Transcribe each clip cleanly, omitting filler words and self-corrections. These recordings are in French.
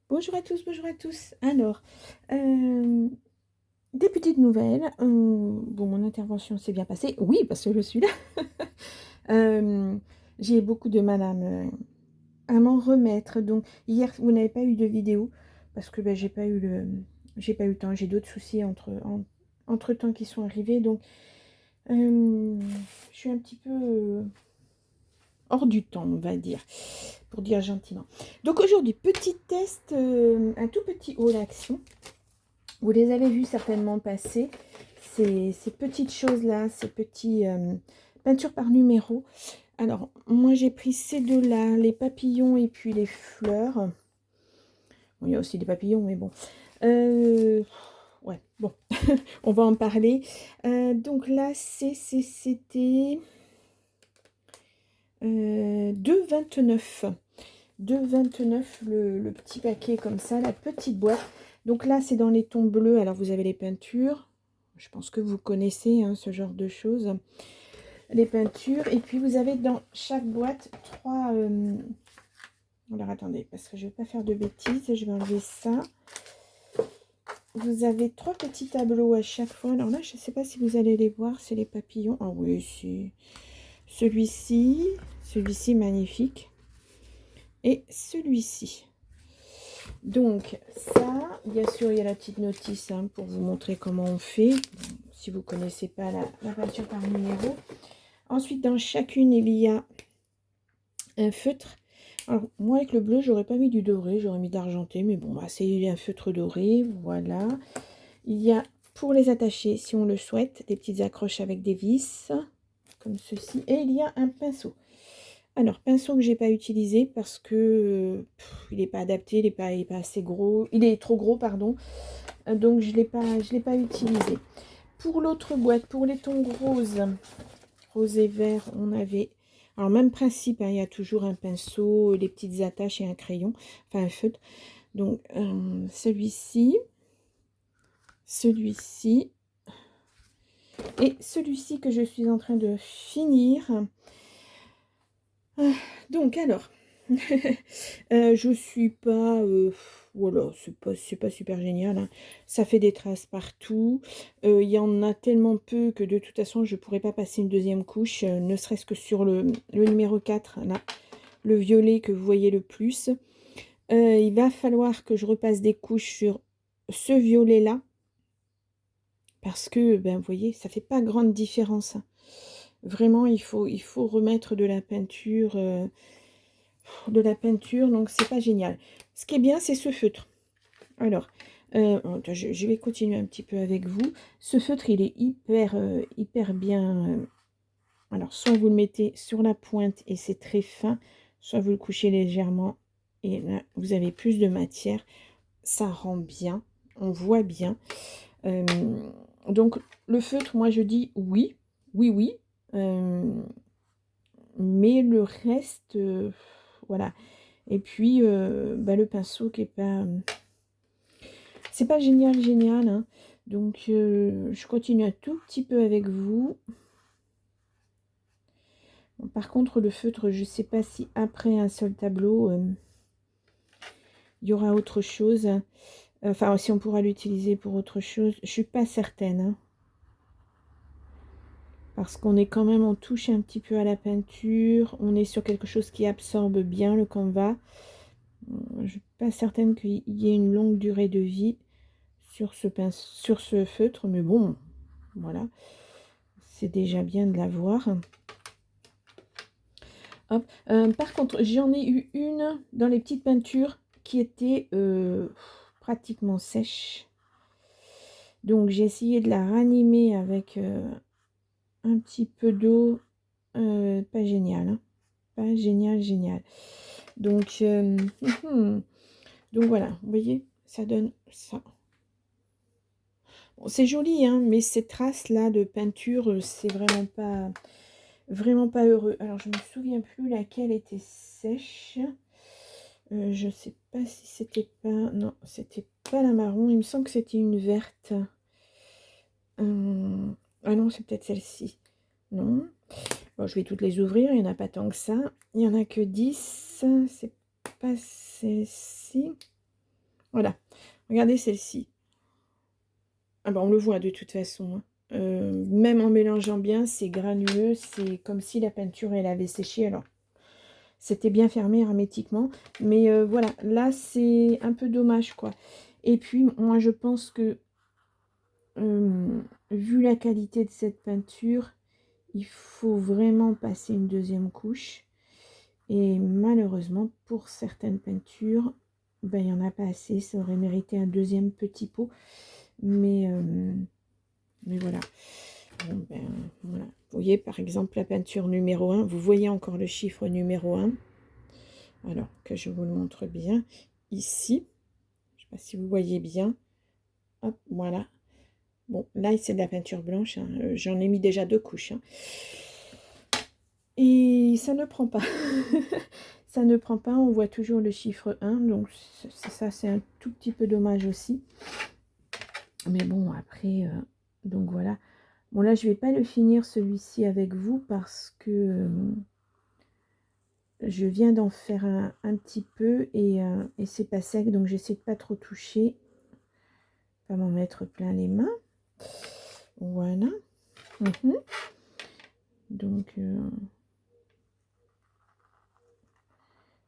Bonjour à tous, bonjour à tous. Alors, des petites nouvelles. Bon, mon intervention s'est bien passée. Oui, parce que je suis là. Euh, j'ai beaucoup de mal à m'en remettre. Donc, hier, vous n'avez pas eu de vidéo parce que ben, j'ai pas eu le temps. J'ai d'autres soucis entre temps qui sont arrivés. Donc, je suis un petit peu hors du temps, on va dire, pour dire gentiment. Donc aujourd'hui, petit test, un tout petit haul action. Vous les avez vus certainement passer, ces petites choses-là, ces petits peintures par numéro. Alors, moi j'ai pris ces deux-là, les papillons et puis les fleurs. Bon, il y a aussi des papillons, mais bon. Ouais, bon, on va en parler. Donc là, c'était 2,29. 2,29 le petit paquet comme ça, la petite boîte. Donc là, c'est dans les tons bleus. Alors, vous avez les peintures. Je pense que vous connaissez hein, ce genre de choses. Les peintures. Et puis, vous avez dans chaque boîte trois... Alors, attendez, parce que je ne vais pas faire de bêtises. Je vais enlever ça. Vous avez trois petits tableaux à chaque fois. Alors là, je ne sais pas si vous allez les voir. C'est les papillons. Ah oui, c'est celui-ci magnifique. Et celui-ci. Donc ça, bien sûr, il y a la petite notice hein, pour vous montrer comment on fait, si vous ne connaissez pas la peinture par numéro. Ensuite, dans chacune, il y a un feutre. Alors, moi, avec le bleu, j'aurais pas mis du doré, j'aurais mis d'argenté, mais bon, bah, c'est un feutre doré, voilà. Il y a, pour les attacher, si on le souhaite, des petites accroches avec des vis, comme ceci. Et il y a un pinceau. Alors, pinceau que j'ai pas utilisé parce que il n'est pas adapté, il est pas assez gros, il est trop gros, pardon. Donc, je l'ai pas utilisé. Pour l'autre boîte, pour les tons rose et vert, on avait... Alors, même principe, hein, il y a toujours un pinceau, les petites attaches et un crayon, enfin un feutre. Donc, celui-ci et celui-ci que je suis en train de finir. Donc, alors... je suis pas voilà, c'est pas super génial hein. Ça fait des traces partout, il y en a tellement peu que de toute façon je pourrais pas passer une deuxième couche, ne serait-ce que sur le numéro 4 là, le violet que vous voyez le plus. Il va falloir que je repasse des couches sur ce violet là parce que ben vous voyez ça fait pas grande différence hein. Vraiment il faut remettre de la peinture, donc c'est pas génial. Ce qui est bien, c'est ce feutre. Alors, je vais continuer un petit peu avec vous. Ce feutre, il est hyper bien. Alors, soit vous le mettez sur la pointe et c'est très fin, soit vous le couchez légèrement et là, vous avez plus de matière. Ça rend bien, on voit bien. Euh, donc, le feutre, moi, je dis oui, oui, oui. Mais le reste, voilà. Et puis, bah, le pinceau qui est pas... c'est pas génial, génial. Hein. Donc, je continue un tout petit peu avec vous. Bon, par contre, le feutre, je sais pas si après un seul tableau, il y aura autre chose. Enfin, si on pourra l'utiliser pour autre chose. Je suis pas certaine. Hein. Parce qu'on est quand même, on touche un petit peu à la peinture. On est sur quelque chose qui absorbe bien le canevas. Je ne suis pas certaine qu'il y ait une longue durée de vie sur ce feutre, mais bon, voilà, c'est déjà bien de l'avoir. Hop. Par contre, j'en ai eu une dans les petites peintures qui était pratiquement sèche. Donc j'ai essayé de la ranimer avec un petit peu d'eau. Pas génial, hein. Pas génial, génial. Donc, donc voilà, vous voyez, ça donne ça. Bon, c'est joli, hein, mais ces traces-là de peinture, c'est vraiment pas heureux. Alors, je me souviens plus laquelle était sèche. Je sais pas si c'était pas... Non, c'était pas la marron. Il me semble que c'était une verte. Ah non, c'est peut-être celle-ci. Non. Bon, je vais toutes les ouvrir. Il n'y en a pas tant que ça. Il n'y en a que 10. C'est pas celle-ci. Voilà. Regardez celle-ci. Ah bah, on le voit de toute façon, hein. Même en mélangeant bien, c'est granuleux, c'est comme si la peinture, elle avait séché. Alors, c'était bien fermé hermétiquement. Mais voilà, là, c'est un peu dommage, quoi. Et puis, moi, je pense que, vu la qualité de cette peinture, il faut vraiment passer une deuxième couche. Et malheureusement, pour certaines peintures, ben, il n'y en a pas assez. Ça aurait mérité un deuxième petit pot. Mais voilà. Bon, ben, voilà. Vous voyez, par exemple, la peinture numéro 1. Vous voyez encore le chiffre numéro 1. Alors, que je vous le montre bien. Ici. Je ne sais pas si vous voyez bien. Hop, voilà. Bon, là, c'est de la peinture blanche. Hein. J'en ai mis déjà 2 couches. Hein. Et ça ne prend pas. Ça ne prend pas. On voit toujours le chiffre 1. Donc, ça, c'est un tout petit peu dommage aussi. Mais bon, après, donc voilà. Bon, là, je ne vais pas le finir celui-ci avec vous parce que je viens d'en faire un petit peu et c'est pas sec. Donc, j'essaie de pas trop toucher. Pas m'en mettre plein les mains. Voilà. Donc,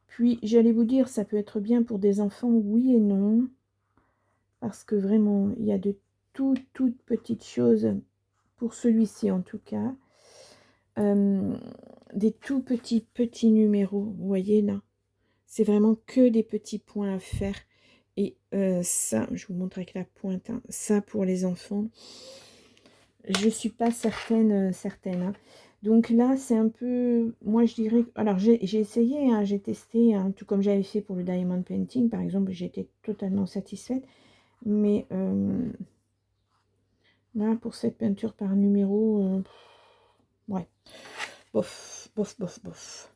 puis, j'allais vous dire, ça peut être bien pour des enfants, oui et non. Parce que vraiment, il y a de toutes petites choses, pour celui-ci en tout cas. Des tout petits numéros, vous voyez là. C'est vraiment que des petits points à faire. Et ça, je vous montre avec la pointe, hein, ça pour les enfants, je ne suis pas certaine. Hein. Donc là, c'est un peu, moi je dirais, alors j'ai essayé, hein, j'ai testé, hein, tout comme j'avais fait pour le Diamond Painting, par exemple, j'étais totalement satisfaite. Mais là, pour cette peinture par numéro, ouais, bof, bof, bof, bof.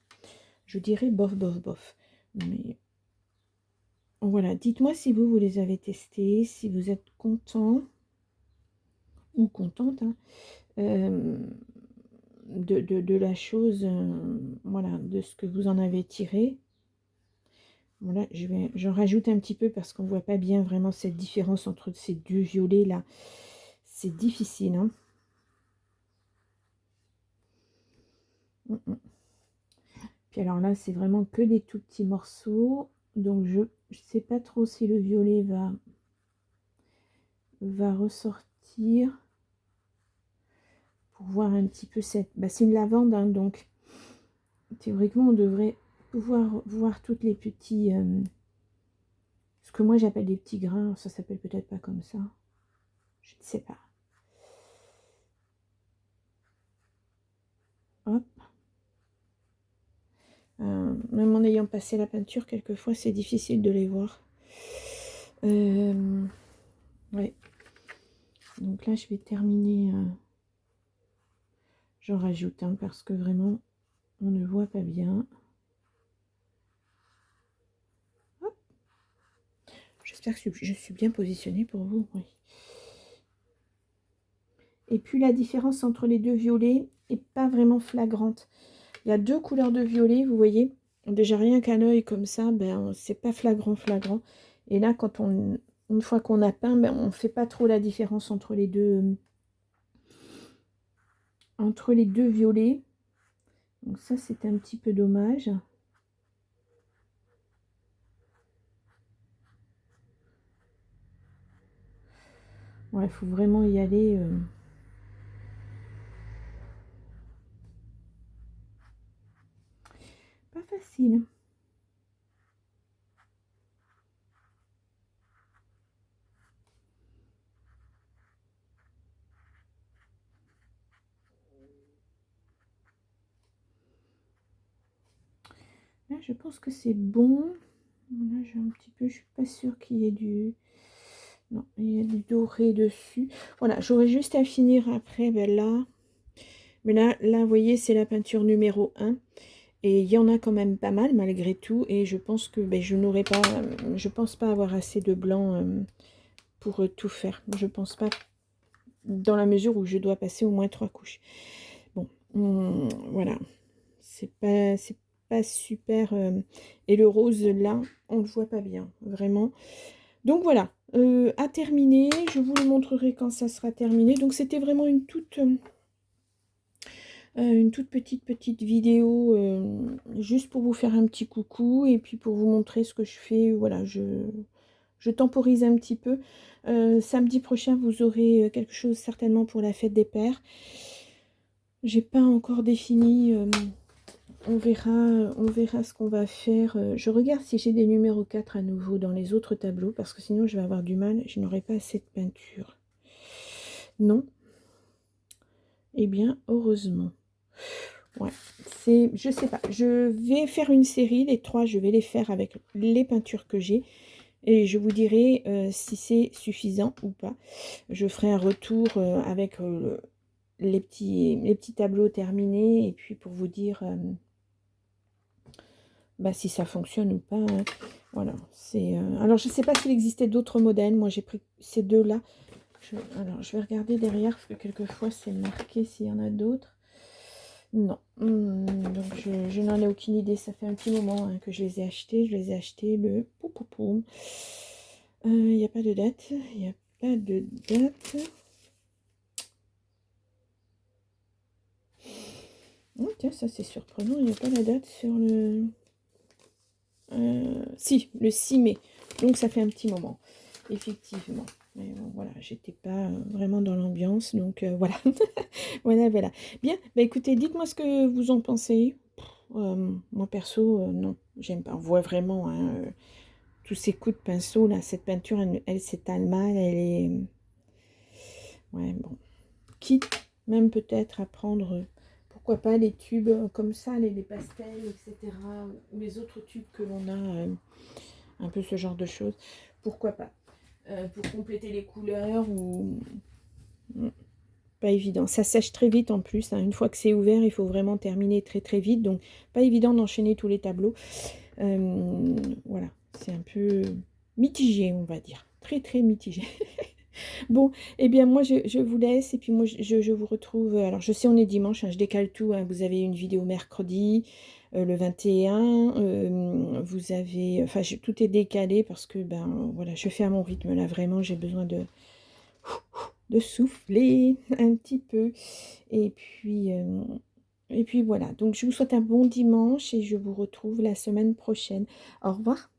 Je dirais bof, bof, bof. Mais voilà, dites-moi si vous les avez testés, si vous êtes content ou contente, hein, de la chose, voilà, de ce que vous en avez tiré. Voilà, j'en rajoute un petit peu parce qu'on ne voit pas bien vraiment cette différence entre ces deux violets là. C'est difficile, hein. Puis alors là, c'est vraiment que des tout petits morceaux. Donc je ne sais pas trop si le violet va ressortir. Pour voir un petit peu cette... Bah, c'est une lavande, hein, donc théoriquement, on devrait pouvoir voir toutes les petits... ce que moi j'appelle des petits grains. Ça s'appelle peut-être pas comme ça. Je ne sais pas. Hop. Même en ayant passé la peinture, quelquefois, c'est difficile de les voir. Ouais. Donc là, je vais terminer. J'en rajoute un parce que vraiment, on ne voit pas bien. J'espère que je suis bien positionnée pour vous. Oui. Et puis la différence entre les deux violets n'est pas vraiment flagrante. Il y a 2 couleurs de violet, vous voyez. Déjà rien qu'un œil comme ça, ben c'est pas flagrant. Et là, une fois qu'on a peint, ben, on ne fait pas trop la différence entre les deux violets. Donc ça, c'est un petit peu dommage. Ouais, il faut vraiment y aller. Pas facile. Là, je pense que c'est bon. Là, j'ai un petit peu, je suis pas sûre qu'il y ait du... Non, il y a du doré dessus. Voilà, j'aurais juste à finir après, ben là. Mais là, vous voyez, c'est la peinture numéro 1. Et il y en a quand même pas mal malgré tout. Et je pense que ben, je pense pas avoir assez de blanc pour tout faire. Je pense pas, dans la mesure où je dois passer au moins 3 couches. Bon, voilà. C'est pas super. Et le rose, là, on le voit pas bien, vraiment. Donc voilà, à terminer. Je vous le montrerai quand ça sera terminé. Donc c'était vraiment une toute petite vidéo juste pour vous faire un petit coucou et puis pour vous montrer ce que je fais. Voilà, je temporise un petit peu. Samedi prochain, vous aurez quelque chose certainement pour la fête des pères. J'ai pas encore défini. On verra ce qu'on va faire. Je regarde si j'ai des numéros 4 à nouveau dans les autres tableaux parce que sinon je vais avoir du mal. Je n'aurai pas assez de peinture. Non. Eh bien, heureusement. Ouais, je sais pas. Je vais faire une série, les 3, je vais les faire avec les peintures que j'ai. Et je vous dirai si c'est suffisant ou pas. Je ferai un retour avec les petits tableaux terminés. Et puis pour vous dire si ça fonctionne ou pas. Hein. Voilà. Alors je ne sais pas s'il existait d'autres modèles. Moi j'ai pris ces deux-là. Alors je vais regarder derrière parce que quelquefois c'est marqué s'il y en a d'autres. Non, donc je n'en ai aucune idée. Ça fait un petit moment que je les ai achetés. Je les ai achetés le... Il n'y a pas de date. Il n'y a pas de date. Oh, tiens, ça c'est surprenant. Il n'y a pas la date sur le... Si, le 6 mai. Donc ça fait un petit moment, effectivement. Mais bon, voilà, j'étais pas vraiment dans l'ambiance. Donc voilà. Voilà. Bien, écoutez, dites-moi ce que vous en pensez. Moi perso, non, j'aime pas. On voit vraiment tous ces coups de pinceau là. Cette peinture, elle s'étale mal. Elle est, ouais, bon. Quitte même peut-être à prendre, pourquoi pas les tubes comme ça, les pastels, etc. Ou les autres tubes que l'on a, un peu ce genre de choses. Pourquoi pas pour compléter les couleurs ou pas évident. Ça sèche très vite en plus. Hein. Une fois que c'est ouvert, il faut vraiment terminer très très vite. Donc, pas évident d'enchaîner tous les tableaux. Voilà, c'est un peu mitigé, on va dire. Très très mitigé. Bon, eh bien moi je vous laisse et puis moi je vous retrouve. Alors je sais on est dimanche, hein, je décale tout. Hein. Vous avez une vidéo mercredi, le 21. Vous avez, enfin tout est décalé parce que voilà, je fais à mon rythme là. Vraiment, j'ai besoin de souffler un petit peu. Et puis voilà. Donc je vous souhaite un bon dimanche et je vous retrouve la semaine prochaine. Au revoir.